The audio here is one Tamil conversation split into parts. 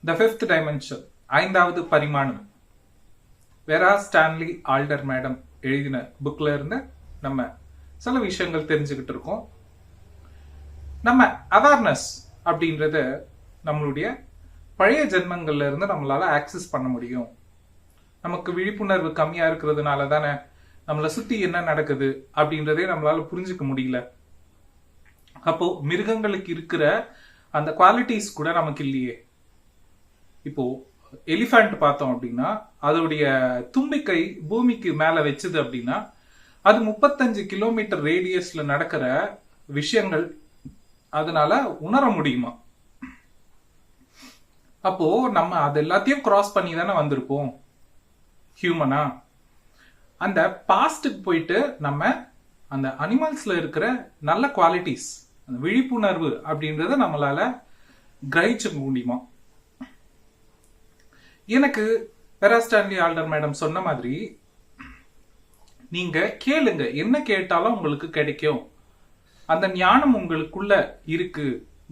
த ஃபிஃப்த் டைமென்ஷன், ஐந்தாவது பரிமாணம். வெரா ஸ்டான்லி ஆல்டர் மேடம் எழுதின புக்ல இருந்து நம்ம சில விஷயங்கள் தெரிஞ்சுக்கிட்டு இருக்கோம். நம்ம அவேர்னஸ் அப்படின்றத நம்மளுடைய பழைய ஜென்மங்கள்ல இருந்து நம்மளால ஆக்சஸ் பண்ண முடியும். நமக்கு விழிப்புணர்வு கம்மியா இருக்கிறதுனால தானே நம்மளை சுத்தி என்ன நடக்குது அப்படின்றதே நம்மளால புரிஞ்சுக்க முடியல. அப்போ மிருகங்களுக்கு இருக்கிற அந்த குவாலிட்டிஸ் கூட நமக்கு இல்லையே. இப்போ எலிஃபண்ட் பார்த்தோம் அப்படின்னா அதோடைய தும்பிக்கை பூமிக்கு மேல வச்சது அப்படின்னா அது 35 கிலோமீட்டர் ரேடியஸ்ல நடக்கிற விஷயங்கள் அதனால உணர முடியுமா? அப்போ நம்ம அது எல்லாத்தையும் கிராஸ் பண்ணி தானே வந்திருப்போம் ஹியூமனா. அந்த பாஸ்டுக்கு போயிட்டு நம்ம அந்த அனிமல்ஸ்ல இருக்கிற நல்ல குவாலிட்டிஸ், அந்த விழிப்புணர்வு அப்படின்றத நம்மளால கிரகிச்சுக்க முடியுமா? எனக்கு வெரா ஸ்டான்லி ஆல்டர் மேடம் சொன்ன மாதிரி, நீங்க கேளுங்க, என்ன கேட்டாலும் உங்களுக்கு கிடைக்கும். அந்த ஞானம் உங்களுக்குள்ள இருக்கு.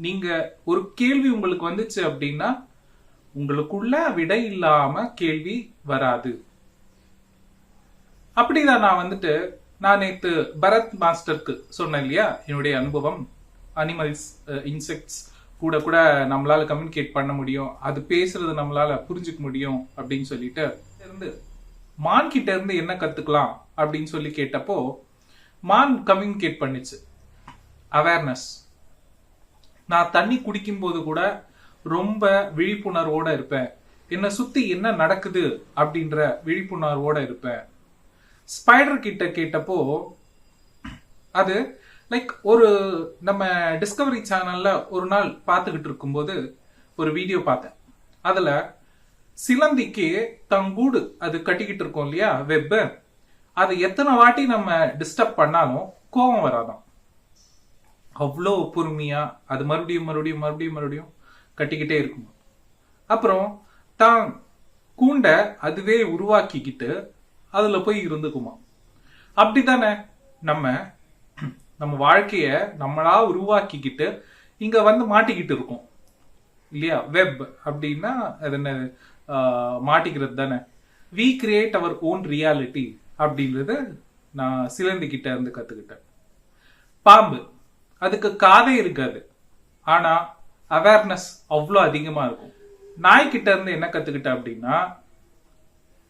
நீங்க ஒரு கேள்வி உங்களுக்கு வந்துச்சு அப்படின்னா உங்களுக்குள்ள விடை இல்லாம கேள்வி வராது. அப்படிதான் நான் நேத்து பரத் மாஸ்டருக்கு சொன்னேன் இல்லையா, என்னுடைய அனுபவம். அனிமல்ஸ், இன்செக்ட்ஸ் கூட கூட நம்மளால கம்யூனிகேட் பண்ண முடியும், அது பேசுறது நம்மளால புரிஞ்சுக்க முடியும் அப்படின்னு சொல்லிட்டு இருந்து மான் கிட்ட இருந்து என்ன கத்துக்கலாம் அப்படின்னு சொல்லி கேட்டப்போ மான் கம்யூனிகேட் பண்ணிச்சு அவேர்னஸ். நான் தண்ணி குடிக்கும் போது கூட ரொம்ப விழிப்புணர்வோட இருப்பேன், என்னை சுத்தி என்ன நடக்குது அப்படின்ற விழிப்புணர்வோட இருப்பேன். ஸ்பைடர் கிட்ட கேட்டப்போ அது லைக் ஒரு நம்ம டிஸ்கவரி சேனல்ல ஒரு நாள் பார்த்துக்கிட்டு இருக்கும்போது ஒரு வீடியோ பார்த்தேன். அதுல சிலந்திக்கு தங்கூடு அது கட்டிக்கிட்டு இருக்கோம் இல்லையா, வெப், அது எத்தனை வாட்டி நம்ம டிஸ்டர்ப் பண்ணாலும் கோபம் வராதான். அவ்வளோ பொறுமையா அது மறுபடியும் மறுபடியும் மறுபடியும் மறுபடியும் கட்டிக்கிட்டே இருக்கும். அப்புறம் தான் கூண்டை அதுவே உருவாக்கிக்கிட்டு அதுல போய் இருந்துக்குமா. அப்படித்தானே நம்ம வாழ்க்கைய நம்மளா உருவாக்கிக்கிட்டு இங்க மாட்டிக்கிட்டு இருக்கோம் இல்லையா. வெப் அப்படின்னா அது என்ன, மாட்டிக்கிறது தானே. We create our own reality அப்படின்றது நான் சிலந்தி கிட்ட இருந்து கத்துக்கிட்டேன். பாம்பு, அதுக்கு காதே இருக்காது, ஆனா அவேர்னஸ் அவ்வளோ அதிகமா இருக்கும். நாய்கிட்ட இருந்து என்ன கத்துக்கிட்டேன் அப்படின்னா,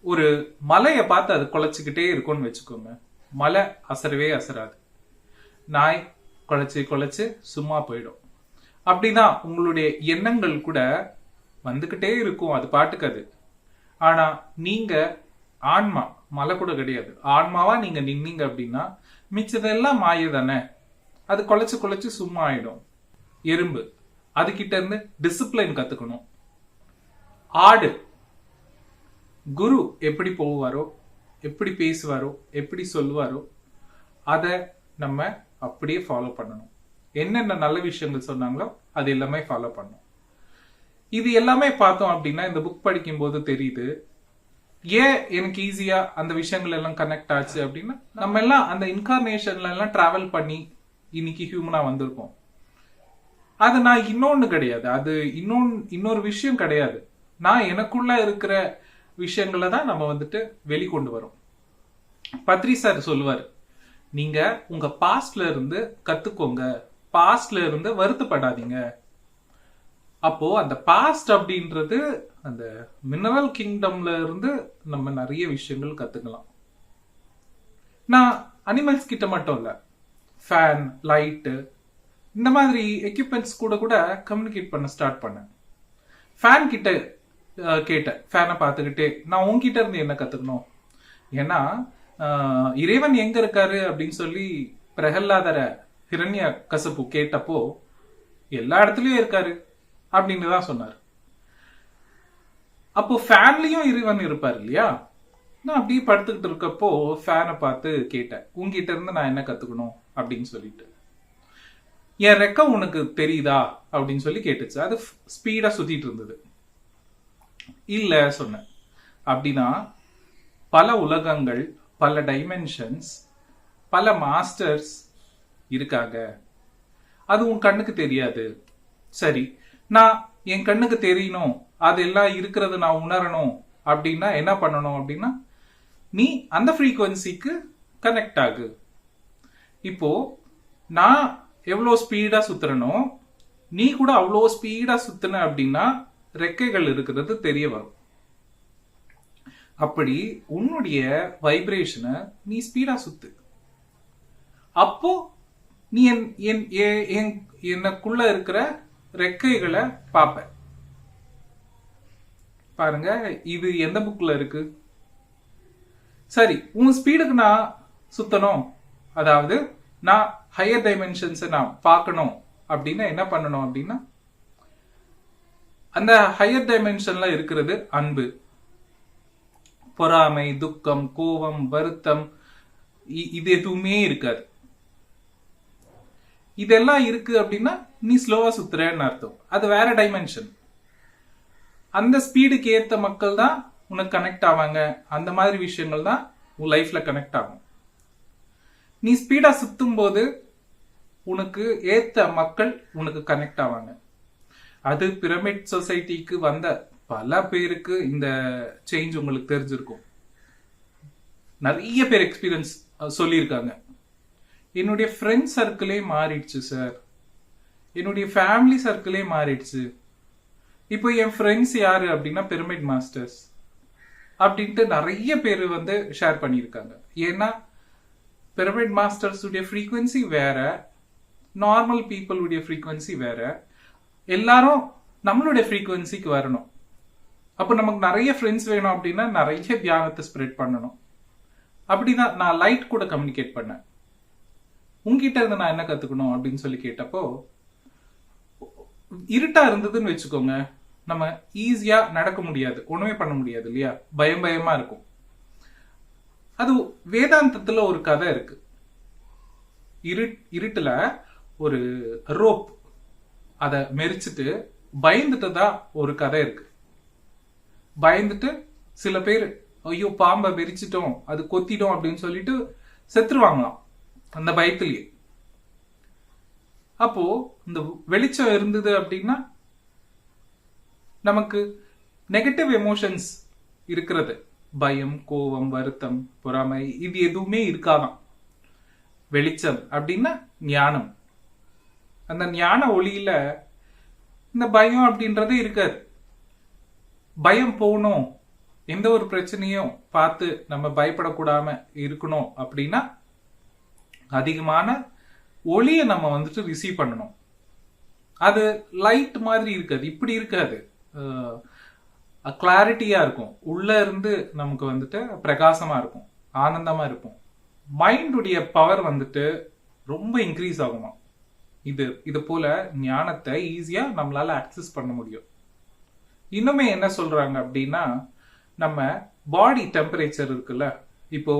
ஒரு மலையை பார்த்து அது குலைச்சுக்கிட்டே இருக்கும்னு வச்சுக்கோங்க, மலை அசரவே அசராது, நாய் குலைச்சு குலைச்சு சும்மா போயிடும். அப்படிதான் உங்களுடைய எண்ணங்கள் கூட வந்துகிட்டே இருக்கும், அது பாட்டுக்கு. ஆனா நீங்க ஆன்மா, மலை கூட கிடையாது, ஆன்மாவா நீங்க நின்னீங்க அப்படின்னா மிச்சதெல்லாம் மாய தானே, அது குலைச்சு குலைச்சு சும்மா ஆயிடும். எறும்பு, அதுகிட்ட இருந்து டிசிப்ளின் கத்துக்கணும். ஆடு, குரு எப்படி போவாரோ, எப்படி பேசுவாரோ, எப்படி சொல்லுவாரோ அதை நம்ம அப்படியே ஃபாலோ பண்ணணும். என்னென்ன நல்ல விஷயங்கள் சொன்னாங்களோ அது எல்லாமே ஃபாலோ பண்ணணும். இது எல்லாமே பார்த்தோம் அப்படின்னா இந்த புக் படிக்கும் போது தெரியுது ஏன் எனக்கு ஈஸியா அந்த விஷயங்கள் எல்லாம் கனெக்ட் ஆச்சு அப்படின்னா, நம்ம எல்லாம் அந்த இன்கார்னேஷன்ல எல்லாம் டிராவல் பண்ணி இன்னைக்கு ஹியூமனா வந்திருக்கோம். அது நான் இன்னொன்னு கிடையாது, அது இன்னொரு விஷயம் கிடையாது. நான் எனக்குள்ள இருக்கிற விஷயங்களை தான் நம்ம வெளிக்கொண்டு வரோம். பத்ரி சார் சொல்லுவாரு, நீங்க உங்க பாஸ்ட்ல இருந்து கத்துக்கோங்க, பாஸ்ட்ல இருந்து வருத்தப்படாதீங்க. அப்போ அந்த பாஸ்ட் அப்படின்றது அந்த மினரல் கிங்டம்ல இருந்து நம்ம நிறைய விஷயங்கள் கத்துக்கலாம். நான் அனிமல்ஸ் கிட்ட மட்டும் இல்ல, ஃபேன், லைட்டு, இந்த மாதிரி எக்யூப்மெண்ட்ஸ் கூட கூட கம்யூனிகேட் பண்ண ஸ்டார்ட் பண்ணேன். ஃபேன் கிட்ட கேட்டேன், ஃபேனை பார்த்துக்கிட்டே நான் உங்ககிட்ட இருந்து என்ன கத்துக்கணும். ஏன்னா இறைவன் எங்க இருக்காரு அப்படின்னு சொல்லி பிரகல்லாதர ஹிரண்ய கசப்பு கேட்டப்போ எல்லா இடத்துலயும் இருக்காரு அப்படின்னு தான் சொன்னார். அப்போ ஃபேன்லயும் இறைவன் இருப்பார் இல்லையா. நான் அப்படியே படுத்துக்கிட்டு இருக்கப்போ ஃபேனை பார்த்து கேட்டேன், உங்ககிட்ட இருந்து நான் என்ன கத்துக்கணும் அப்படின்னு சொல்லிட்டு. என் ரெக்க உனக்கு தெரியுதா அப்படின்னு சொல்லி கேட்டுச்சு. அது ஸ்பீடா சுத்திட்டு இருந்தது. இல்ல சொன்னேன். அப்படின்னா பல உலகங்கள், பல டைமென்ஷன்ஸ், பல மாஸ்டர்ஸ் இருக்காங்க, அது உன் கண்ணுக்கு தெரியாது. சரி, நான் என் கண்ணுக்கு தெரியணும் அதெல்லாம் இருக்கிறது நான் உணரணும் அப்படின்னா என்ன பண்ணணும் அப்படின்னா, நீ அந்த ஃப்ரீக்குவன்சிக்கு கனெக்ட் ஆகு. இப்போ நான் எவ்வளோ ஸ்பீடா சுத்துறனோ நீ கூட அவ்வளோ ஸ்பீடா சுத்துன அப்படின்னா ரெக்கைகள் இருக்கிறது தெரிய வரும். அப்படி உன்னுடைய வைப்ரேஷனை நீ ஸ்பீடா சுத்து. அப்போ நீ எனக்குள்ள இருக்கிற ரெக்கைகளை பார்ப்ப. பாருங்க, இது எந்த புக்ல இருக்கு? சரி, உன் ஸ்பீடுக்கு நான் சுத்தணும், அதாவது நான் ஹையர் டைமென்ஷன்ஸை நான் பார்க்கணும் அப்படின்னா என்ன பண்ணணும் அப்படின்னா, அந்த ஹையர் டைமென்ஷன்ல இருக்கிறது அன்பு, பொறாமை, துக்கம், கோபம், வருத்தம், இது எதுவுமே இருக்காது. இதெல்லாம் இருக்கு அப்படின்னா நீ ஸ்லோவா சுத்துறன்னு அர்த்தம். அது வேற டைமென்ஷன். அந்த ஸ்பீடுக்கு ஏத்த மக்கள் தான் உனக்கு கனெக்ட் ஆவாங்க. அந்த மாதிரி விஷயங்கள் தான் உன் லைஃப்ல கனெக்ட் ஆகும். நீ ஸ்பீடா சுத்தும் போது உனக்கு ஏத்த மக்கள் உனக்கு கனெக்ட் ஆவாங்க. அது பிரமிட் சொசைட்டிக்கு வந்த பல பேருக்கு இந்த சேஞ்ச் உங்களுக்கு தெரிஞ்சிருக்கும். நிறைய பேர் எக்ஸ்பீரியன்ஸ் சொல்லியிருக்காங்க. என்னுடைய ஃப்ரெண்ட் சர்க்கிளே மாறிடுச்சு சார், என்னுடைய ஃபேமிலி சர்க்கிளே மாறிடுச்சு. இப்போ என் ஃப்ரெண்ட்ஸ் யாரு அப்படின்னா பிரமிட் மாஸ்டர்ஸ் அப்படின்ட்டு நிறைய பேர் வந்து ஷேர் பண்ணியிருக்காங்க. ஏன்னா பிரமிட் மாஸ்டர்ஸ் உடைய ஃப்ரீக்வன்சி வேற, நார்மல் பீப்புள் உடைய ஃப்ரீக்வன்சி வேற. எல்லாரும் நம்மளுடைய ஃப்ரீக்வன்சிக்கு வரணும். அப்போ நமக்கு நிறைய ஃப்ரெண்ட்ஸ் வேணும் அப்படின்னா நிறைய தியானத்தை ஸ்ப்ரெட் பண்ணணும். அப்படிதான் நான் லைட் கூட கம்யூனிகேட் பண்ணேன். உங்ககிட்ட இருந்து நான் என்ன கத்துக்கணும் அப்படின்னு சொல்லி கேட்டப்போ, இருட்டா இருந்ததுன்னு வச்சுக்கோங்க, நம்ம ஈஸியா நடக்க முடியாது, ஒண்ணுமே பண்ண முடியாது இல்லையா, பயமா இருக்கும். அது வேதாந்தத்துல ஒரு கதை இருக்கு. இருட்டுல ஒரு ரோப் அத மெரிச்சிட்டு பயந்துட்டதா ஒரு கதை இருக்கு. பயந்துட்டு சில பேர் ஐயோ பாம்பை மெரிச்சிட்டோம், அது கொத்திட்டோம் அப்படின்னு சொல்லிட்டு செத்துருவாங்களாம் அந்த பயத்திலேயே. அப்போ இந்த வெளிச்சம் இருந்தது அப்படின்னா நமக்கு நெகட்டிவ் எமோஷன்ஸ் இருக்கிறது, பயம், கோபம், வருத்தம், பொறாமை, இது எதுவுமே இருக்காதான். வெளிச்சம் அப்படின்னா ஞானம். அந்த ஞான ஒளியில இந்த பயம் அப்படின்றதே இருக்காது. பயம் போகணும், எந்த ஒரு பிரச்சனையும் பார்த்து நம்ம பயப்படக்கூடாம இருக்கணும் அப்படின்னா அதிகமான ஒளியை நம்ம வந்துட்டு ரிசீவ் பண்ணணும். அது லைட் மாதிரி இருக்காது, இப்படி இருக்காது, கிளாரிட்டியா இருக்கும். உள்ள இருந்து நமக்கு வந்துட்டு பிரகாசமா இருக்கும், ஆனந்தமா இருக்கும். மைண்டுடைய பவர் வந்துட்டு ரொம்ப இன்க்ரீஸ் ஆகுமா. இது போல ஞானத்தை ஈஸியா நம்மளால ஆக்சஸ் பண்ண முடியும். இன்னுமே என்ன சொல்றாங்க அப்படின்னா, நம்ம பாடி டெம்பரேச்சர் இருக்குல்ல, இப்போ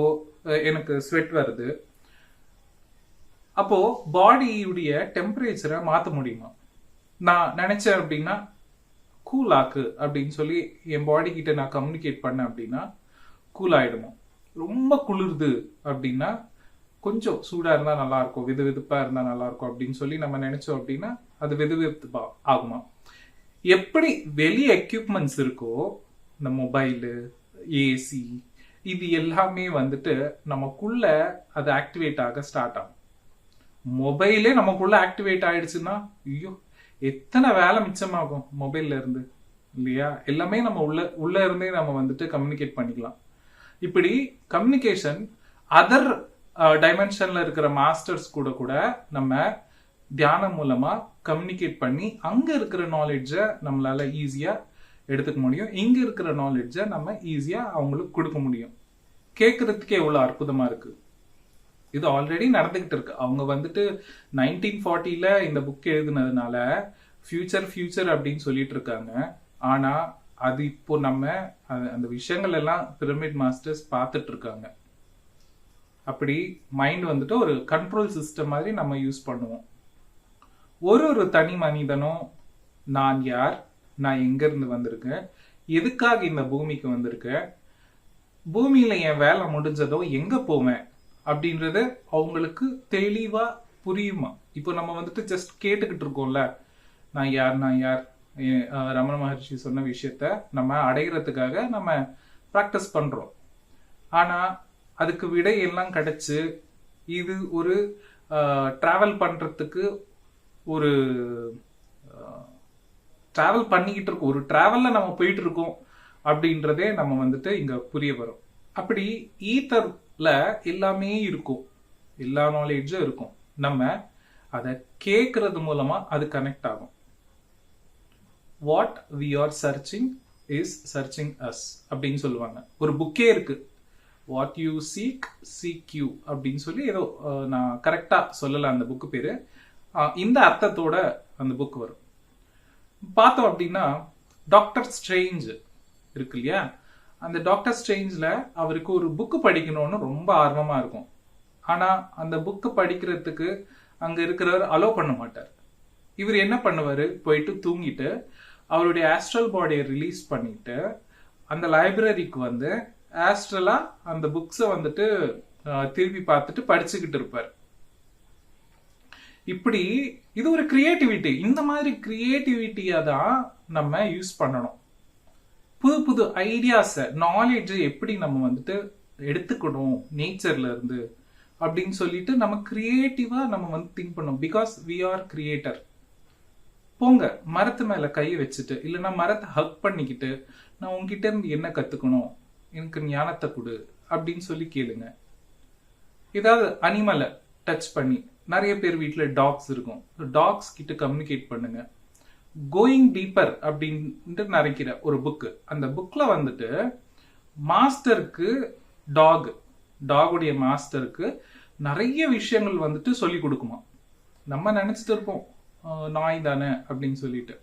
எனக்கு ஸ்வெட் வருது, அப்போ பாடியுடைய டெம்பரேச்சரை மாற்ற முடியுமா? நான் நினைச்சேன் அப்படின்னா கூல் ஆக்கு அப்படின்னு சொல்லி என் பாடி கிட்ட நான் கம்யூனிகேட் பண்ணேன் அப்படின்னா கூல் ஆயிடுமா? ரொம்ப குளிர்து அப்படின்னா கொஞ்சம் சூடா இருந்தா நல்லா இருக்கும், வெது வெதுப்பா இருந்தா நல்லா இருக்கும் அப்படின்னு சொல்லி நம்ம நினைச்சோம் அப்படின்னா அது வெது வெதுப்பா ஆகுமா? எப்படி வெளி எக்யூப்மெண்ட்ஸ் இருக்கோ, இந்த மொபைலு, ஏசி, இது எல்லாமே வந்துட்டு நமக்குள்ள அது ஆக்டிவேட் ஆக ஸ்டார்ட் ஆகும். மொபைலே நமக்குள்ள ஆக்டிவேட் ஆயிடுச்சுன்னா ஐயோ எத்தனை வேலை மிச்சமாகும் மொபைல்ல இருந்து இல்லையா? எல்லாமே நம்ம உள்ள இருந்தே நம்ம வந்துட்டு கம்யூனிகேட் பண்ணிக்கலாம். இப்படி கம்யூனிகேஷன் அதர் டைமென்ஷன்ல இருக்கிற மாஸ்டர்ஸ் கூட நம்ம தியானம் மூலமா கம்யூனிகேட் பண்ணி அங்க இருக்கிற நாலேஜை நம்மளால ஈஸியா எடுத்துக்க முடியும். இங்க இருக்கிற நாலேஜை நம்ம ஈஸியா அவங்களுக்கு கொடுக்க முடியும். கேட்கறதுக்கே எவ்வளவு அற்புதமா இருக்கு. இது ஆல்ரெடி நடந்துகிட்டு இருக்கு. அவங்க வந்துட்டு 1940ல இந்த புக் எழுதுனதுனால ஃபியூச்சர் அப்படின்னு சொல்லிட்டு இருக்காங்க. ஆனா அது இப்போ நம்ம அந்த விஷயங்கள் எல்லாம் பிரமிட் மாஸ்டர்ஸ் பார்த்துட்டு இருக்காங்க. அப்படி மைண்ட் வந்துட்டு ஒரு கண்ட்ரோல் சிஸ்டம் மாதிரி நம்ம யூஸ் பண்ணுவோம். ஒரு தனி மனிதனும் நான் யார், நான் எங்க இருந்து வந்திருக்கேன், எதுக்காக இந்த பூமிக்கு வந்திருக்கேன், பூமியில என் வேலை முடிஞ்சதோ எங்க போவேன் அப்படின்றது அவங்களுக்கு தெளிவா புரியுமா? இப்போ நம்ம வந்துட்டு ஜஸ்ட் கேட்டுக்கிட்டு இருக்கோம்ல, நான் யார் ரமண மகர்ஷி சொன்ன விஷயத்த நம்ம அடைகிறதுக்காக நம்ம ப்ராக்டிஸ் பண்றோம். ஆனா அதுக்கு விடை எல்லாம் கிடைச்சு இது ஒரு டிராவல் பண்றதுக்கு ஒரு டிராவல் பண்ணிக்கிட்டு இருக்கோம், ஒரு டிராவல்ல நம்ம போயிட்டு இருக்கோம் அப்படின்றதே நம்ம வந்துட்டு இங்க புரிய வரும். அப்படி ஈத்தர்ல எல்லாமே இருக்கும், எல்லா நாலேஜும் இருக்கும். நம்ம அதை கேட்கறது மூலமா அது கனெக்ட் ஆகும். What we are searching is searching us அப்படின்னு சொல்லுவாங்க. ஒரு புக்கே இருக்கு, what you seek seek you அப்படின்னு சொல்லி, ஏதோ நான் கரெக்டா சொல்லல அந்த புக்கு பேரு, இந்த அர்த்தத்தோட அந்த புக் வரும். பார்த்தோம் அப்படின்னா டாக்டர் ஸ்ட்ரேஞ்ச் இருக்கு இல்லையா, அந்த டாக்டர் ஸ்ட்ரேஞ்ச்ல அவருக்கு ஒரு புக்கு படிக்கணும்னு ரொம்ப ஆர்வமா இருக்கும். ஆனா அந்த புக்கு படிக்கிறதுக்கு அங்க இருக்கிறவர் அலோ பண்ண மாட்டார். இவர் என்ன பண்ணுவாரு, போயிட்டு தூங்கிட்டு அவருடைய ஆஸ்ட்ரல் பாடியை ரிலீஸ் பண்ணிட்டு அந்த லைப்ரரிக்கு வந்து ஆஸ்ட்ரலா அந்த புக்ஸை வந்துட்டு திருப்பி பார்த்துட்டு படிச்சுக்கிட்டு இருப்பார். இப்படி இது ஒரு கிரியேட்டிவிட்டி. இந்த மாதிரி கிரியேட்டிவிட்டியா தான் நம்ம யூஸ் பண்ணணும். புது புது ஐடியாஸ, நாலேஜ் எப்படி நம்ம வந்துட்டு எடுத்துக்கணும் நேச்சர்ல இருந்து அப்படின்னு சொல்லிட்டு நம்ம கிரியேட்டிவா நம்ம வந்து திங்க் பண்ணோம். Because we are creator. போங்க மரத்து மேல கையை வச்சுட்டு, இல்லைன்னா மரத்தை ஹக் பண்ணிக்கிட்டு, நான் உங்ககிட்ட இருந்து என்ன கத்துக்கணும், எனக்கு ஞானத்தை கொடு அப்படின்னு சொல்லி கேளுங்க. ஏதாவது அனிமலை டச் பண்ணி, நிறைய பேர் வீட்டில் டாக்ஸ் இருக்கும், டாக்ஸ் கிட்ட கம்யூனிகேட் பண்ணுங்க. கோயிங் டீப்பர் அப்படின்ட்டு நினைக்கிற ஒரு புக்கு, அந்த புக்ல வந்துட்டு மாஸ்டருக்கு டாகுடைய மாஸ்டருக்கு நிறைய விஷயங்கள் வந்துட்டு சொல்லி கொடுக்குமா. நம்ம நினைச்சிட்டு இருப்போம் நாய் தானே அப்படின்னு சொல்லிட்டு.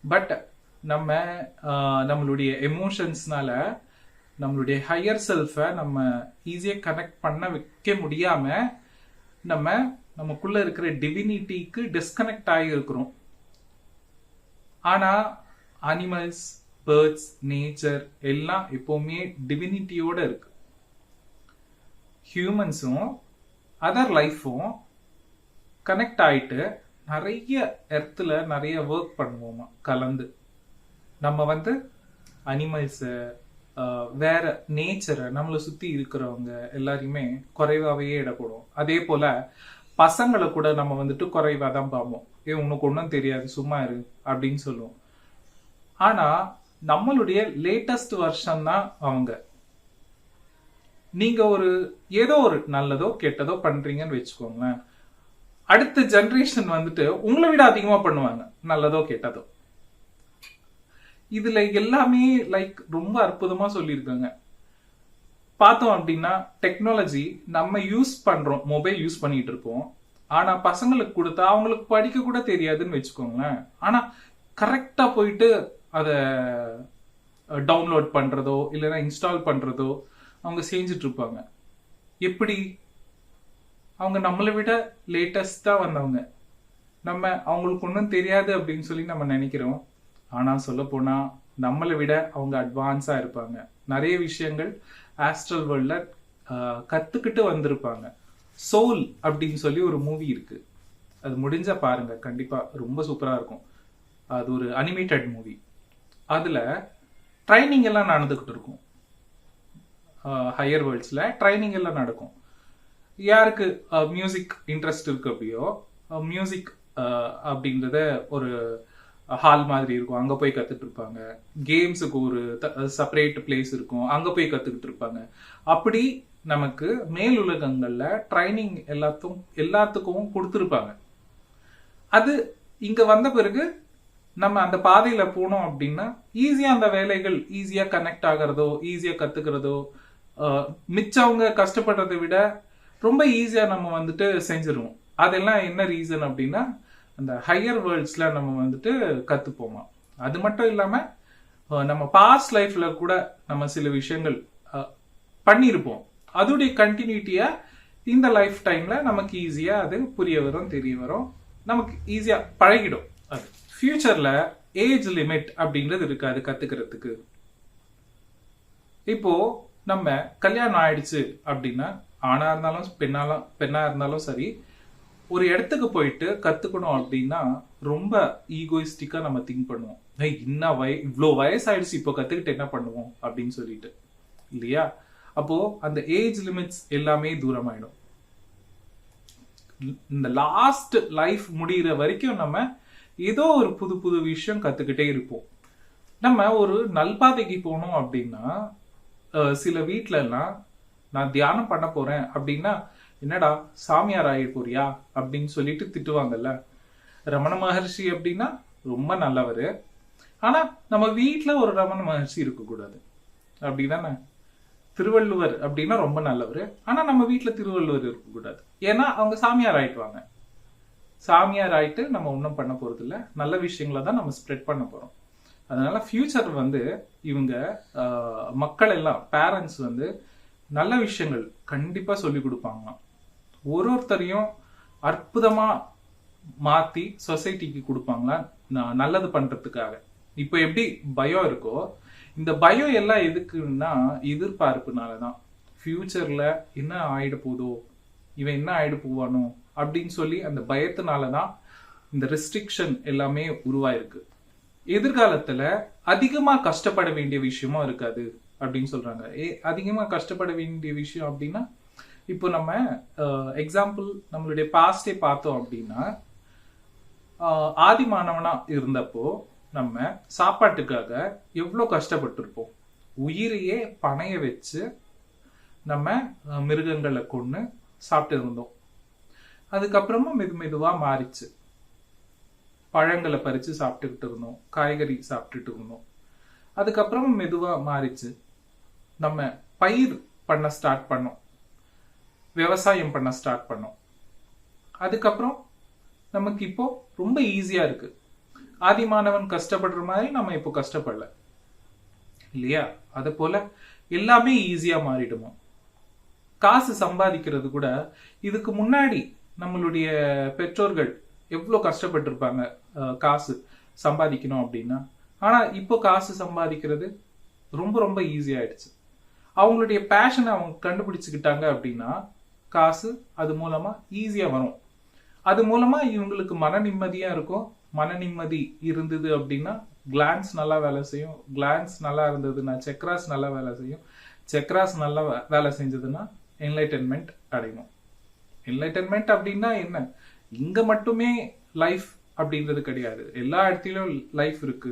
பட் நம்ம நம்மளுடைய எமோஷன்ஸ்னால நம்மளுடைய ஹையர் செல்ஃபை நம்ம ஈஸியாக கனெக்ட் பண்ண வைக்க முடியாம நமக்குள்ள இருக்கிற டிவினிட்டிக்கு டிஸ்கனெக்ட் ஆகி இருக்கிறோம். ஆனா அனிமல்ஸ், பேர்ட்ஸ், நேச்சர் எல்லாம் எப்பவுமே டிவினிட்டியோட இருக்கு. ஹியூமன்ஸும் அதர் லைஃபும் கனெக்ட் ஆயிட்டு நிறைய எர்த்தில் நிறைய ஒர்க் பண்ணுவோமா கலந்து. நம்ம வந்து அனிமல்ஸை, வேற நேச்சரை, நம்மளை சுற்றி இருக்கிறவங்க எல்லாரையுமே குறைவாகவே இடப்படும். அதே போல பசங்களை கூட நம்ம வந்துட்டு குறைவாக தான் பார்ப்போம். உனக்கு ஒன்றும் தெரியாது சும்மா இரு அப்படின்னு சொல்லுவோம். ஆனா நம்மளுடைய லேட்டஸ்ட் வெர்ஷன் தான் அவங்க. நீங்க ஏதோ ஒரு நல்லதோ கெட்டதோ பண்றீங்கன்னு வச்சுக்கோங்களேன், அடுத்த ஜெனரேஷன் வந்துட்டு உங்களை விட அதிகமா பண்ணுவாங்க, நல்லதோ கெட்டதோ. இதுல எல்லாமே லைக் ரொம்ப அற்புதமா சொல்லியிருக்காங்க. பார்த்தோம் அப்படின்னா டெக்னாலஜி நம்ம யூஸ் பண்றோம், மொபைல் யூஸ் பண்ணிட்டு இருக்கோம். ஆனா பசங்களுக்கு கொடுத்தா அவங்களுக்கு படிக்க கூட தெரியாதுன்னு வச்சுக்கோங்களேன். ஆனா கரெக்டா போயிட்டு அதை டவுன்லோட் பண்றதோ இல்லைன்னா இன்ஸ்டால் பண்றதோ அவங்க செஞ்சுட்டு இருப்பாங்க. எப்படி? அவங்க நம்மளை விட லேட்டஸ்டா வந்தவங்க. நம்ம அவங்களுக்கு ஒன்றும் தெரியாது அப்படின்னு சொல்லி நம்ம நினைக்கிறோம். ஆனா சொல்ல போனா நம்மளை விட அவங்க அட்வான்ஸா இருப்பாங்க. நிறைய விஷயங்கள் ஆஸ்ட்ரல் வேர்ல்ட்ல கத்துக்கிட்டு வந்திருப்பாங்க. சோல் அப்படின்னு சொல்லி ஒரு மூவி இருக்கு, அது முடிஞ்சா பாருங்க, கண்டிப்பா ரொம்ப சூப்பரா இருக்கும். அது ஒரு அனிமேட்டட் மூவி. அதுல ட்ரைனிங் எல்லாம் நடந்துகிட்டு இருக்கும். ஹையர் வேர்ல்ட்ஸ்ல ட்ரைனிங் எல்லாம் நடக்கும். யாருக்கு மியூசிக் இன்ட்ரெஸ்ட் இருக்கு அப்படியோ, மியூசிக் அப்படின்றத ஒரு ஹால் மாதிரி இருக்கும், அங்க போய் கத்துட்டு இருப்பாங்க. கேம்ஸுக்கு ஒரு செப்பரேட் பிளேஸ் இருக்கும், அங்க போய் கத்துக்கிட்டு இருப்பாங்க. அப்படி நமக்கு மேல் உலகங்கள்ல ட்ரைனிங் எல்லாத்துக்கும் கொடுத்துருப்பாங்க. அது இங்க வந்த பிறகு நம்ம அந்த பாதையில போனோம் அப்படின்னா ஈஸியா அந்த வேலைகள் ஈஸியா கனெக்ட் ஆகிறதோ, ஈஸியா கத்துக்கிறதோ, மிச்சவங்க கஷ்டப்படுறதை விட ரொம்ப ஈஸியா நம்ம வந்துட்டு செஞ்சிருவோம். அதெல்லாம் என்ன ரீசன் அப்படின்னா அந்த ஹையர் வேர்ல்ட்ஸ்ல நம்ம வந்துட்டு கத்துப்போமா. அது மட்டும் இல்லாம நம்ம பாஸ்ட் லைஃப்ல கூட நம்ம சில விஷயங்கள் பண்ணியிருப்போம். அதோடைய கண்டினியூட்டியா இந்த லைஃப் டைம்ல நமக்கு ஈஸியா அது புரிய வரும், தெரிய வரும், நமக்கு ஈஸியா பழகிடும். அது ஃபியூச்சர்ல ஏஜ் லிமிட் அப்படின்றது இருக்காது கத்துக்கிறதுக்கு. இப்போ நம்ம கல்யாணம் ஆயிடுச்சு அப்படின்னா, ஆணா இருந்தாலும் பெண்ணா இருந்தாலும் சரி, ஒரு இடத்துக்கு போயிட்டு கத்துக்கணும் அப்படின்னா ரொம்ப ஈகோயிஸ்டிக்கா நம்ம திங்க் பண்ணுவோம். இன்னும் இவ்வளோ வயசாயிடுச்சு, இப்போ கத்துக்கிட்டு என்ன பண்ணுவோம் அப்படின்னு சொல்லிட்டு, இல்லையா? அப்போ அந்த ஏஜ் லிமிட்ஸ் எல்லாமே தூரமாயிடும். இந்த லாஸ்ட் லைஃப் முடிகிற வரைக்கும் நம்ம ஏதோ ஒரு புது புது விஷயம் கத்துக்கிட்டே இருப்போம். நம்ம ஒரு நல்பாதைக்கு போனோம் அப்படின்னா, சில வீட்ல எல்லாம் நான் தியானம் பண்ண போறேன் அப்படின்னா, என்னடா சாமியார் ஆகிட போறியா அப்படின்னு சொல்லிட்டு திட்டுவாங்கல்ல. ரமண மகர்ஷி அப்படின்னா ரொம்ப நல்லவரு, ஆனா நம்ம வீட்டுல ஒரு ரமண மகர்ஷி இருக்கக்கூடாது, அப்படிதானே? திருவள்ளுவர் அப்படின்னா ரொம்ப நல்லவர், ஆனா நம்ம வீட்டுல திருவள்ளுவர் இருக்கக்கூடாது. ஏன்னா அவங்க சாமியார் ஆயிட்டுவாங்க. சாமியார் ஆயிட்டு நம்ம ஒன்றும் பண்ண போறது இல்லை, நல்ல விஷயங்களை தான் நம்ம ஸ்ப்ரெட் பண்ண போறோம். அதனால ஃபியூச்சர் வந்து இவங்க மக்கள் எல்லாம் பேரண்ட்ஸ் வந்து நல்ல விஷயங்கள் கண்டிப்பா சொல்லி கொடுப்பாங்க. ஒருத்தரையும் அற்புதமா மாத்தி சொசைட்டிக்கு கொடுப்பாங்களா நல்லது பண்றதுக்காக. இப்போ எப்படி பயம் இருக்கோ, இந்த பயம் எல்லாம் எதுக்குன்னா எதிர்பார்ப்புனாலதான். ஃபியூச்சர்ல என்ன ஆயிட போதோ, இவன் என்ன ஆயிட போவானோ அப்படின்னு சொல்லி அந்த பயத்தினாலதான் இந்த ரெஸ்ட்ரிக்ஷன் எல்லாமே உருவாயிருக்கு. எதிர்காலத்துல அதிகமா கஷ்டப்பட வேண்டிய விஷயமும் இருக்காது அப்படின்னு சொல்றாங்க. அதிகமா கஷ்டப்பட வேண்டிய விஷயம் அப்படின்னா, இப்போ நம்ம எக்ஸாம்பிள் நம்மளுடைய பாஸ்டே பார்த்தோம் அப்படின்னா, ஆதி மாணவனா இருந்தப்போ நம்ம சாப்பாட்டுக்காக எவ்வளவு கஷ்டப்பட்டிருப்போம். உயிரையே பணைய வச்சு நம்ம மிருகங்களை கொண்டு சாப்பிட்டு இருந்தோம். அதுக்கப்புறமா மெதுவா மாறிச்சு. பழங்களை பறிச்சு சாப்பிட்டுக்கிட்டு இருந்தோம், காய்கறி சாப்பிட்டுட்டு இருந்தோம். அதுக்கப்புறம் மெதுவா மாறிச்சு. நம்ம பயிர் பண்ண ஸ்டார்ட் பண்ணோம், விவசாயம் பண்ண ஸ்டார்ட் பண்ணோம். அதுக்கப்புறம் நமக்கு இப்போ ரொம்ப ஈஸியா இருக்கு. ஆதிமானவன் கஷ்டப்படுற மாதிரி நம்ம இப்போ கஷ்டப்படல, இல்லையா? அது போல எல்லாமே ஈஸியா மாறிடுமோ. காசு சம்பாதிக்கிறது கூட இதுக்கு முன்னாடி நம்மளுடைய பெற்றோர்கள் எவ்வளவு கஷ்டப்பட்டிருப்பாங்க காசு சம்பாதிக்கணும் அப்படின்னா. ஆனா இப்போ காசு சம்பாதிக்கிறது ரொம்ப ரொம்ப ஈஸி ஆயிடுச்சு. அவங்களுடைய பேஷனை அவங்க கண்டுபிடிச்சுக்கிட்டாங்க அப்படின்னா காசு அது மூலமா ஈஸியா வரும். அது மூலமா இவங்களுக்கு மன நிம்மதியா இருக்கும். மன நிம்மதி இருந்தது அப்படின்னா கிளான்ஸ் நல்லா வேலை செய்யும். கிளான்ஸ் நல்லா இருந்ததுன்னா செக்ராஸ் நல்லா வேலை செய்யும். செக்ராஸ் நல்லா வேலை செஞ்சதுன்னா என்லைட்டன்மெண்ட் அடையும். என்லைட்டன்மெண்ட் அப்படின்னா என்ன? இங்க மட்டுமே லைஃப் அப்படின்றது கிடையாது, எல்லா இடத்திலும் லைஃப் இருக்கு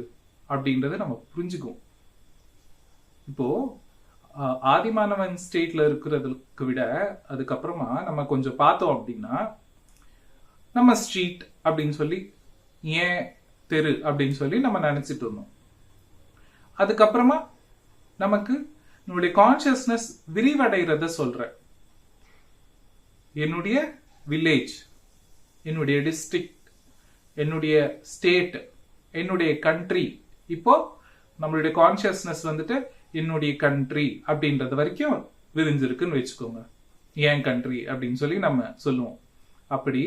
அப்படின்றத நம்ம புரிஞ்சுக்குவோம். இப்போ ஆதிமானவன் ஸ்டேட்ல இருக்கிறதுக்கு விட அதுக்கப்புறமா நம்ம கொஞ்சம் பார்த்தோம் அப்படின்னா, நம்ம ஸ்ட்ரீட் அப்படின்னு சொல்லி, ஏன் தெரு அப்படின்னு சொல்லி நம்ம நினைச்சிட்டு இருந்தோம். அதுக்கப்புறமா நமக்கு நம்மளுடைய கான்சியஸ்னஸ் விரிவடைகிறத சொல்றேன். என்னுடைய வில்லேஜ், என்னுடைய டிஸ்ட்ரிக்ட், என்னுடைய ஸ்டேட், என்னுடைய கண்ட்ரி. இப்போ நம்மளுடைய கான்சியஸ்னஸ் வந்துட்டு என்னுடைய கண்ட்ரி அப்படின்றது வரைக்கும் விரிஞ்சிருக்குன்னு வச்சுக்கோங்க. ஏன் கண்ட்ரி அப்படின்னு சொல்லி நம்ம சொல்லுவோம். அப்படி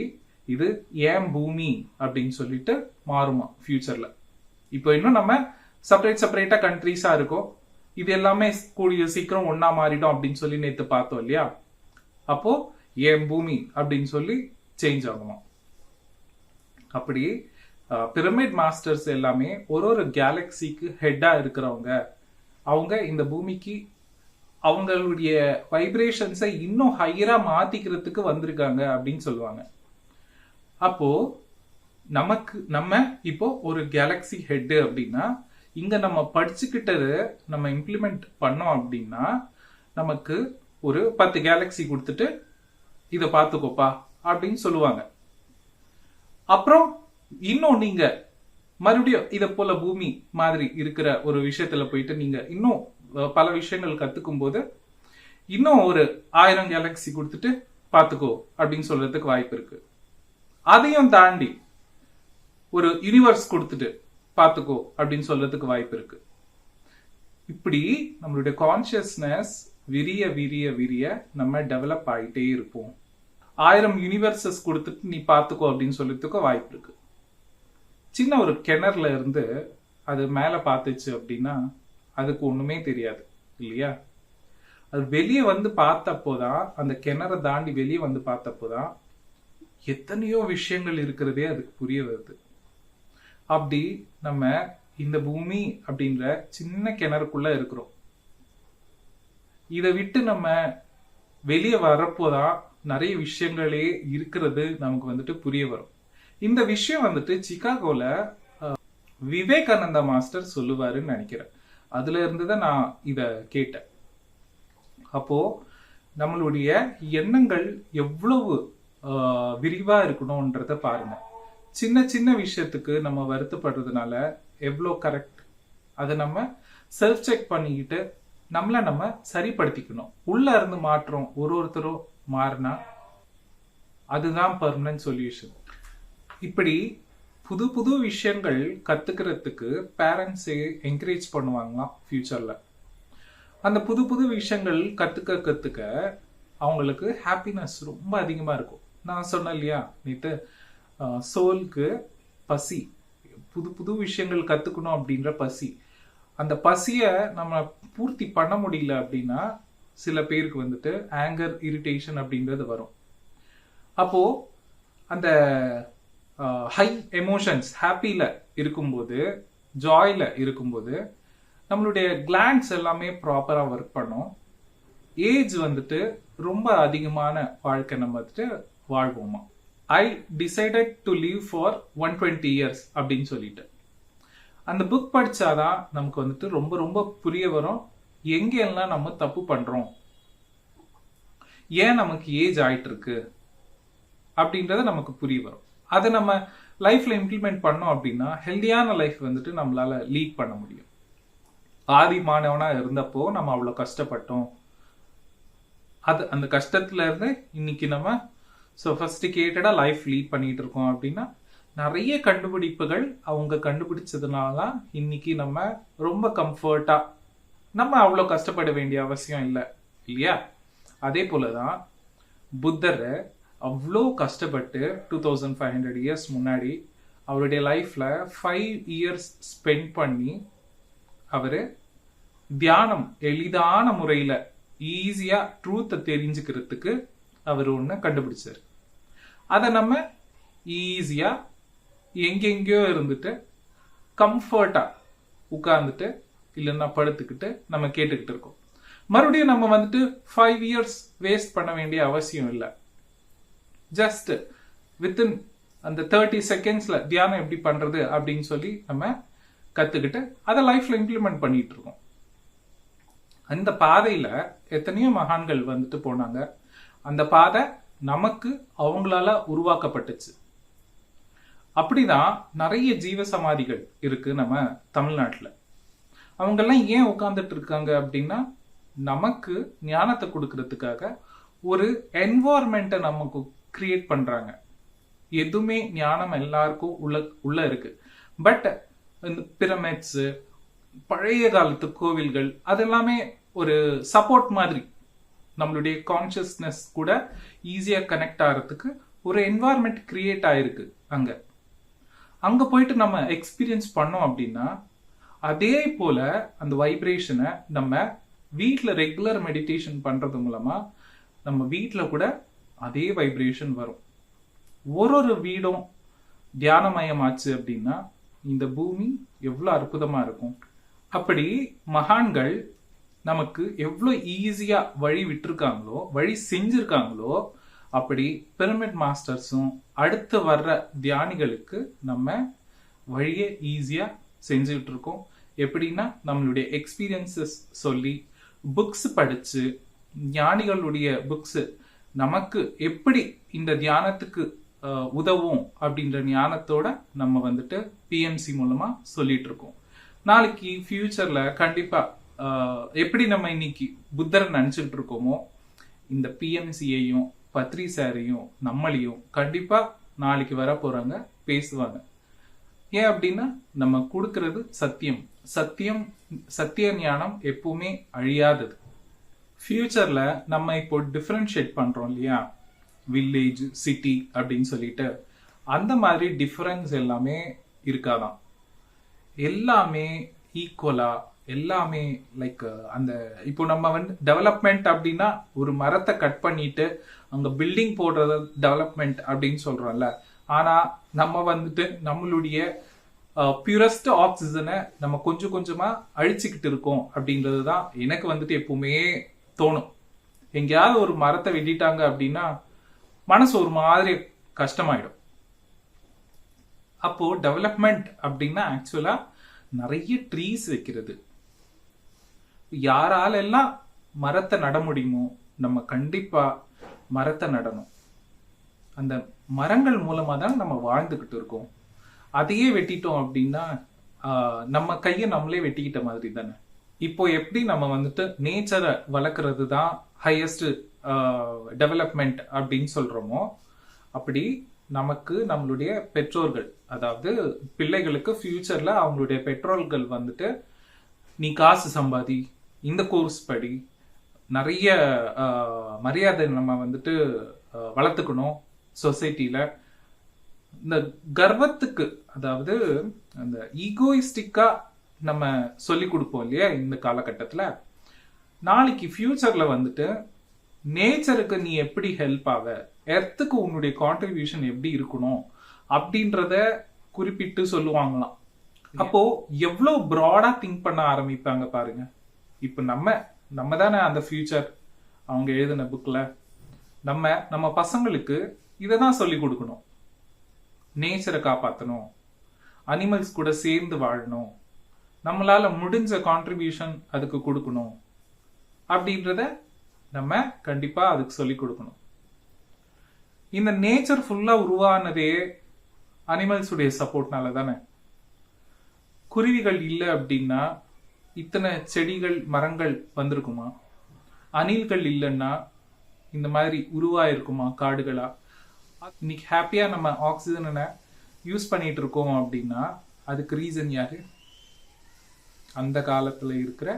இது ஏன் பூமி அப்படின்னு சொல்லிட்டு மாறுமா ஃபியூச்சர்ல. இப்போ இன்னும் நம்ம செப்பரேட்டா கண்ட்ரிஸா இருக்கும். இது எல்லாமே கூடிய சீக்கிரம் ஒன்னா மாறிடும் அப்படின்னு சொல்லி நேத்து பார்த்தோம் இல்லையா? அப்போ ஏன் பூமி அப்படின்னு சொல்லி சேஞ்ச் ஆகுமா. அப்படி பிரமிட் மாஸ்டர்ஸ் எல்லாமே ஒரு கேலக்சிக்கு ஹெட்டா இருக்கிறவங்க. அவங்க இந்த பூமிக்கு அவங்களுடைய வைப்ரேஷன்ஸை இன்னும் ஹையரா மாத்திக்கிறதுக்கு வந்திருக்காங்க அப்படின்னு சொல்லுவாங்க. அப்போ நம்ம இப்போ ஒரு கேலக்சி ஹெட் அப்படின்னா, இங்க நம்ம படிச்சுக்கிட்டது நம்ம இம்ப்ளிமெண்ட் பண்ணோம் அப்படின்னா நமக்கு ஒரு 10 கேலக்சி கொடுத்துட்டு இதை பார்த்துக்கோப்பா அப்படின்னு சொல்லுவாங்க. அப்புறம் இன்னும் நீங்க மறுபடியும் இதை போல பூமி மாதிரி இருக்கிற ஒரு விஷயத்துல போயிட்டு நீங்க இன்னும் பல விஷயங்கள் கத்துக்கும் போது இன்னும் ஒரு 1000 கேலக்சி கொடுத்துட்டு பார்த்துக்கோ அப்படின்னு சொல்றதுக்கு வாய்ப்பு இருக்கு. அதையும் தாண்டி ஒரு யூனிவர்ஸ் கொடுத்துட்டு பார்த்துக்கோ அப்படின்னு சொல்றதுக்கு வாய்ப்பு இருக்கு. இப்படி நம்மளுடைய கான்சியஸ்னஸ் விரிய விரிய விரிய நம்ம டெவலப் ஆகிட்டே இருப்போம். 1000 யூனிவர்சஸ் கொடுத்துட்டு நீ பார்த்துக்கோ அப்படின்னு சொல்றதுக்கு வாய்ப்பு இருக்கு. சின்ன ஒரு கிணறுல இருந்து அது மேல பார்த்துச்சு அப்படின்னா அதுக்கு ஒண்ணுமே தெரியாது, இல்லையா? அது வெளியே வந்து பார்த்தப்போதான், அந்த கிணறை தாண்டி வெளியே வந்து பார்த்தப்போதான் எத்தனையோ விஷயங்கள் இருக்கிறதே அதுக்கு புரிய வருது. அப்படி நம்ம இந்த பூமி அப்படின்ற சின்ன கிணறுக்குள்ள இருக்கிறோம். இதை விட்டு நம்ம வெளியே வரப்போதான் நிறைய விஷயங்களே இருக்கிறது நமக்கு வந்துட்டு புரிய வரும். இந்த விஷயம் வந்துட்டு சிகாகோல விவேகானந்தா மாஸ்டர் சொல்லுவாருன்னு நினைக்கிறேன். அதுல இருந்துதான் நான் இத கேட்டேன். அப்போ நம்மளுடைய எண்ணங்கள் எவ்வளவு விரிவா இருக்கணும்ன்றத பாருங்க. சின்ன சின்ன விஷயத்துக்கு நம்ம வருத்தப்படுறதுனால எவ்வளோ கரெக்ட், அதை நம்ம செல்ஃப் செக் பண்ணிக்கிட்டு நம்மள நம்ம சரிப்படுத்திக்கணும். உள்ள இருந்து மாற்றம் ஒருத்தரும் மாறினா அதுதான் பெர்மனன்ட் சொல்யூஷன். இப்படி புது புது விஷயங்கள் கத்துக்கிறதுக்கு பேரண்ட்ஸே என்கரேஜ் பண்ணுவாங்களாம் ஃபியூச்சர்ல. அந்த புது புது விஷயங்கள் கத்துக்க அவங்களுக்கு ஹாப்பினஸ் ரொம்ப அதிகமா இருக்கும். நான் சொன்னேன் இல்லையா நேற்று, சோலுக்கு பசி, புது புது விஷயங்கள் கத்துக்கணும் அப்படின்ற பசி. அந்த பசிய நம்ம பூர்த்தி பண்ண முடியல அப்படின்னா சில பேருக்கு வந்துட்டு ஆங்கர், இரிட்டேஷன் அப்படின்றது வரும். அப்போ அந்த ஹை எமோஷன்ஸ், ஹாப்பியில இருக்கும்போது, ஜாயில இருக்கும்போது நம்மளுடைய கிளாண்ட்ஸ் எல்லாமே ப்ராப்பரா ஒர்க் பண்ணும். ஏஜ் வந்துட்டு ரொம்ப அதிகமான வாழ்க்கை நம்ம வந்துட்டு வாழ்வோமா. I decided to live for 120 years அப்படின்னு சொல்லிட்டு அந்த புக் படிச்சாதான் நமக்கு வந்துட்டு ரொம்ப ரொம்ப புரிய வரும் எங்கெல்லாம் நம்ம தப்பு பண்றோம், ஏன் நமக்கு ஏஜ் ஆயிட்டு இருக்கு அப்படின்றத நமக்கு புரிய வரும். அதை நம்ம லைஃப்ல இம்ப்ளிமெண்ட் பண்ணோம் அப்படின்னா ஹெல்தியான லைஃப் வந்துட்டு நம்மளால லீட் பண்ண முடியும். ஆதி மாணவனா இருந்தப்போ நம்ம அவ்வளவு கஷ்டப்பட்டோம், அது அந்த கஷ்டத்துல இருந்து இன்னைக்கு நம்ம சொஃபஸ்டிகேட்டடா லைஃப் லீட் பண்ணிட்டு இருக்கோம் அப்படின்னா நிறைய கண்டுபிடிப்புகள் அவங்க கண்டுபிடிச்சதுனாலதான் இன்னைக்கு நம்ம ரொம்ப கம்ஃபர்ட்டா, நம்ம அவ்வளவு கஷ்டப்பட வேண்டிய அவசியம் இல்லை இல்லையா. அதே போலதான் புத்தர் அவ்வளோ கஷ்டப்பட்டு 2500 years முன்னாடி அவருடைய லைஃப்ல 5 years ஸ்பெண்ட் பண்ணி அவரு தியானம் எளிதான முறையில ஈஸியா ட்ரூத்தை தெரிஞ்சுக்கிறதுக்கு அவர் ஒண்ணு கண்டுபிடிச்சாரு. அதை நம்ம ஈஸியா எங்கெங்கயோ இருந்துட்டு கம்ஃபர்ட்டா உட்கார்ந்துட்டு இல்லைன்னா படுத்துக்கிட்டு நம்ம கேட்டுக்கிட்டு இருக்கோம். மறுபடியும் நம்ம வந்துட்டு 5 years வேஸ்ட் பண்ண வேண்டிய அவசியம் இல்லை. ஜஸ்ட் வித்தின் அந்த 30 secondsல தியானம் எப்படி பண்றது அப்படின்னு சொல்லி நம்ம கத்துக்கிட்டு அதை லைஃப்ல இம்ப்ளிமெண்ட் பண்ணிட்டு இருக்கோம். அந்த பாதையில எத்தனையோ மகான்கள் வந்துட்டு போனாங்க. அந்த பாதை நமக்கு அவங்களால உருவாக்கப்பட்டுச்சு. அப்படிதான் நிறைய ஜீவ சமாதிகள் இருக்கு நம்ம தமிழ்நாட்டுல. அவங்கெல்லாம் ஏன் உட்கார்ந்துட்டு இருக்காங்க அப்படின்னா நமக்கு ஞானத்தை கொடுக்கறதுக்காக ஒரு என்வாயர்மெண்ட்டை நமக்கு கிரியேட் பண்றாங்க. எதுவுமே ஞானம் எல்லாருக்கும் உள்ள இருக்கு. பட் இந்த பிரமிட்ஸ், பழைய காலத்து கோவில்கள், அதெல்லாமே ஒரு சப்போர்ட் மாதிரி நம்மளுடைய கான்சியஸ்னஸ் கூட ஈஸியா கனெக்ட் ஆகிறதுக்கு ஒரு என்வாயர்மெண்ட் கிரியேட் ஆயிருக்கு. அங்க போயிட்டு நம்ம எக்ஸ்பீரியன்ஸ் பண்ணோம் அப்படின்னா அதே போல அந்த வைப்ரேஷனை நம்ம வீட்டில் ரெகுலர் மெடிடேஷன் பண்றது மூலமா நம்ம வீட்டில் கூட அதே வைப்ரேஷன் வரும். ஒரு வீடும் தியானமயமாச்சு அப்படின்னா இந்த பூமி எவ்வளவு அற்புதமா இருக்கும். அப்படி மகான்கள் நமக்கு எவ்வளவு ஈஸியா வழி விட்டுருக்காங்களோ, வழி செஞ்சிருக்காங்களோ, அப்படி பிரமிட் மாஸ்டர்ஸும் அடுத்து வர்ற தியானிகளுக்கு நம்ம வழியை ஈஸியா செஞ்சுக்கிட்டு இருக்கோம். எப்படின்னா நம்மளுடைய எக்ஸ்பீரியன்சஸ் சொல்லி, புக்ஸ் படிச்சு, ஞானிகளுடைய புக்ஸ் நமக்கு எப்படி இந்த தியானத்துக்கு உதவும் அப்படின்ற ஞானத்தோட நம்ம வந்துட்டு பிஎம்சி மூலமா சொல்லிட்டு இருக்கோம். நாளைக்கு ஃபியூச்சர்ல கண்டிப்பா எப்படி நம்ம இன்னைக்கு புத்தரை நினைச்சுட்டு இருக்கோமோ இந்த பிஎம்சியையும் பத்ரி சாரையும் நம்மளையும் கண்டிப்பா நாளைக்கு வர போறாங்க, பேசுவாங்க. ஏன் அப்படின்னா நம்ம கொடுக்கறது சத்தியம். சத்திய ஞானம் எப்பவுமே அழியாதது. ஃபியூச்சர்ல நம்ம இப்போ டிஃபரன்ஷியேட் பண்றோம் இல்லையா, வில்லேஜ், சிட்டி அப்படின்னு சொல்லிட்டு, அந்த மாதிரி டிஃபரன்ஸ் எல்லாமே இருக்காதான். எல்லாமே ஈக்குவலா, எல்லாமே லைக் அந்த இப்போ நம்ம வந்து டெவலப்மெண்ட் அப்படின்னா ஒரு மரத்தை கட் பண்ணிட்டு அங்க பில்டிங் போடுறது டெவலப்மெண்ட் அப்படின்னு சொல்றோம்ல. ஆனா நம்ம வந்துட்டு நம்மளுடைய பியூரஸ்ட் ஆக்சிஜனை நம்ம கொஞ்சம் கொஞ்சமா அழிச்சுக்கிட்டு இருக்கோம் அப்படின்றது தான் எனக்கு வந்துட்டு எப்பவுமே தோணும். எங்கேயாவது ஒரு மரத்தை வெட்டிட்டாங்க அப்படின்னா மனசு ஒரு மாதிரி கஷ்டமாயிடும். அப்போ டெவலப்மெண்ட் அப்படின்னா ஆக்சுவலா நிறைய ட்ரீஸ் வைக்கிறது. யாரால எல்லாம் மரத்தை நட முடியுமோ நம்ம கண்டிப்பா மரத்தை நடணும். அந்த மரங்கள் மூலமா தான் நம்ம வாழ்ந்துகிட்டு இருக்கோம். அதையே வெட்டிட்டோம் அப்படின்னா நம்ம கையை நம்மளே வெட்டிக்கிட்ட மாதிரி தானே. இப்போ எப்படி நம்ம வந்துட்டு நேச்சரை வளர்க்கறது தான் ஹையஸ்ட் டெவலப்மெண்ட் அப்படின்னு சொல்றோமோ, அப்படி நமக்கு நம்மளுடைய பெற்றோர்கள், அதாவது பிள்ளைகளுக்கு ஃபியூச்சர்ல அவங்களுடைய பெற்றோர்கள் வந்துட்டு நீ காசு சம்பாதி, இந்த கோர்ஸ் படி, நிறைய மரியாதை நம்ம வந்துட்டு வளர்த்துக்கணும் சொசைட்டில. இந்த கர்வத்துக்கு, அதாவது அந்த ஈகோயிஸ்டிக்கா நம்ம சொல்லி கொடுப்போம் இல்லையா இந்த காலகட்டத்துல, நாளைக்கு ஃபியூச்சர்ல வந்துட்டு நேச்சருக்கு நீ எப்படி ஹெல்ப் ஆவ, எர்த்துக்கு உன்னுடைய கான்ட்ரிபியூஷன் எப்படி இருக்கணும் அப்படின்றத குறிப்பிட்டு சொல்லுவாங்களாம். அப்போ எவ்வளவு ப்ராடா திங்க் பண்ண ஆரம்பிப்பாங்க பாருங்க. இப்ப நம்ம தானே அந்த ஃபியூச்சர். அவங்க எழுதின புக்ல நம்ம பசங்களுக்கு இதை தான் சொல்லி கொடுக்கணும். நேச்சரை காப்பாற்றணும், அனிமல்ஸ் கூட சேர்ந்து வாழணும், நம்மளால முடிஞ்ச கான்ட்ரிபியூஷன் அதுக்கு கொடுக்கணும் அப்படின்றத நம்ம கண்டிப்பா அதுக்கு சொல்லி கொடுக்கணும். இந்த நேச்சர் ஃபுல்லா உருவானதே அனிமல்ஸ் உடைய சப்போர்ட்னால தானே. குருவிகள் இல்லை அப்படின்னா இத்தனை செடிகள் மரங்கள் வந்திருக்குமா? அணில்கள் இல்லைன்னா இந்த மாதிரி உருவாயிருக்குமா காடுகளா? இன்னைக்கு ஹாப்பியா நம்ம ஆக்சிஜனை யூஸ் பண்ணிட்டு இருக்கோம் அப்படின்னா அதுக்கு ரீசன் யாரு? அந்த காலத்துல இருக்கிற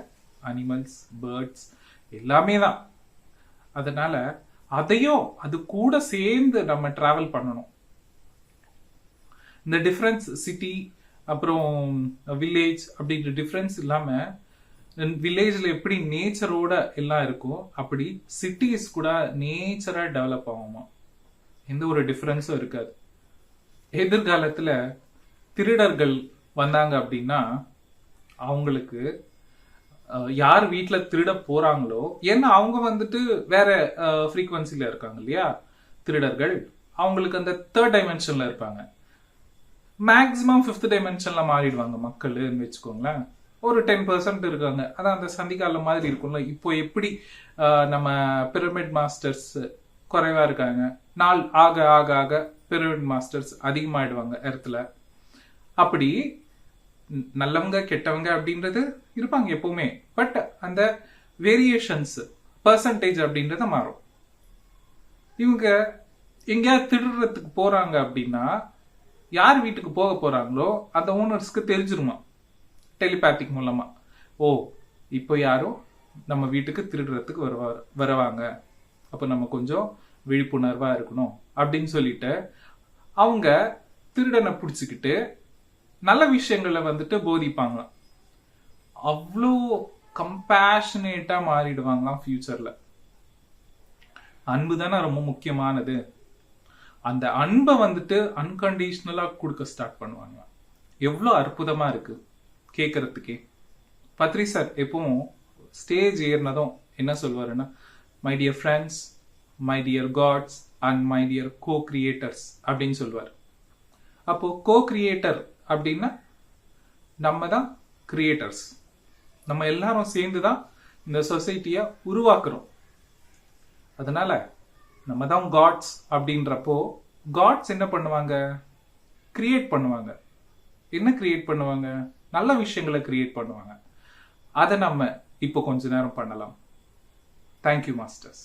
அனிமல்ஸ், பேர்ட்ஸ் எல்லாமே தான். அதனால அதையும் அது கூட சேர்ந்து நம்ம டிராவல் பண்ணணும். இந்த டிஃபரன்ஸ் சிட்டி அப்புறம் வில்லேஜ் அப்படின்ற டிஃபரன்ஸ் இல்லாம, வில்லேஜ்ல எப்படி நேச்சரோட எல்லாம் இருக்கும் அப்படி சிட்டிஸ் கூட நேச்சரா டெவலப் ஆகுமா, எந்த ஒரு டிஃபரன்ஸும் இருக்காது. எதிர்காலத்துல திருடர்கள் வந்தாங்க அப்படின்னா அவங்களுக்கு யார் வீட்டுல திருட போறாங்களோ, ஏன்னா அவங்க வந்துட்டு வேற ஃப்ரீக்வன்சில இருக்காங்க இல்லையா திருடர்கள், அவங்களுக்கு அந்த 3rd டைமென்ஷன்ல இருப்பாங்க. மேக்சிமம் 5th டைமென்ஷன்ல மாறிடுவாங்க மக்கள்னு வச்சுக்கோங்களேன். ஒரு 10% இருக்காங்க. அதான் அந்த சந்திகால மாதிரி இருக்கும்ல. இப்போ எப்படி நம்ம பிரமிட் மாஸ்டர்ஸ் குறைவா இருக்காங்க, நாள் ஆக ஆக ஆக பிரமிட் மாஸ்டர்ஸ் அதிகமாயிடுவாங்க இடத்துல. அப்படி நல்லவங்க கெட்டவங்க அப்படின்றது இருப்பாங்க எப்பவுமே. பட் அந்த வேரியேஷன்ஸ் பர்சன்டேஜ் அப்படின்றத மாறும். இவங்க எங்கேயாவது திருடுறதுக்கு போறாங்க அப்படின்னா யார் வீட்டுக்கு போக போறாங்களோ அந்த ஓனர்ஸ்க்கு தெரிஞ்சிருமா டெலிபேத்திக் மூலமா, ஓ இப்போ யாரும் நம்ம வீட்டுக்கு திருடுறதுக்கு வருவாங்க, அப்ப நம்ம கொஞ்சம் விழிப்புணர்வா இருக்கணும் அப்படின்னு சொல்லிட்டு அவங்க திருடனை பிடிச்சிக்கிட்டு நல்ல விஷயங்களை வந்துட்டு போதிப்பாங்களாம். அவ்வளோ கம்பேஷனேட்டா மாறிடுவாங்களாம் ஃபியூச்சர்ல. அன்பு தானே ரொம்ப முக்கியமானது. அந்த அன்பை வந்துட்டு அன்கண்டிஷனலா கொடுக்க ஸ்டார்ட் பண்ணுவாங்க. எவ்வளோ அற்புதமா இருக்கு கேட்கறதுக்கே. பத்ரி சார் எப்பவும் ஸ்டேஜ் ஏறினதும் என்ன சொல்வாருன்னா, my dear friends, my dear gods and my dear co creators அப்படின்னு சொல்வார். அப்போ கோ கிரியேட்டர் அப்படின்னா நம்ம தான் கிரியேட்டர்ஸ். நம்ம எல்லாரும் சேர்ந்து தான் இந்த சொசைட்டியை உருவாக்குறோம். அதனால நம்ம தான் காட்ஸ் அப்படின்றப்போ காட்ஸ் என்ன பண்ணுவாங்க? கிரியேட் பண்ணுவாங்க. என்ன கிரியேட் பண்ணுவாங்க? நல்ல விஷயங்களை கிரியேட் பண்ணுவாங்க. அதை நம்ம இப்போ கொஞ்ச நேரம் பண்ணலாம். Thank you masters.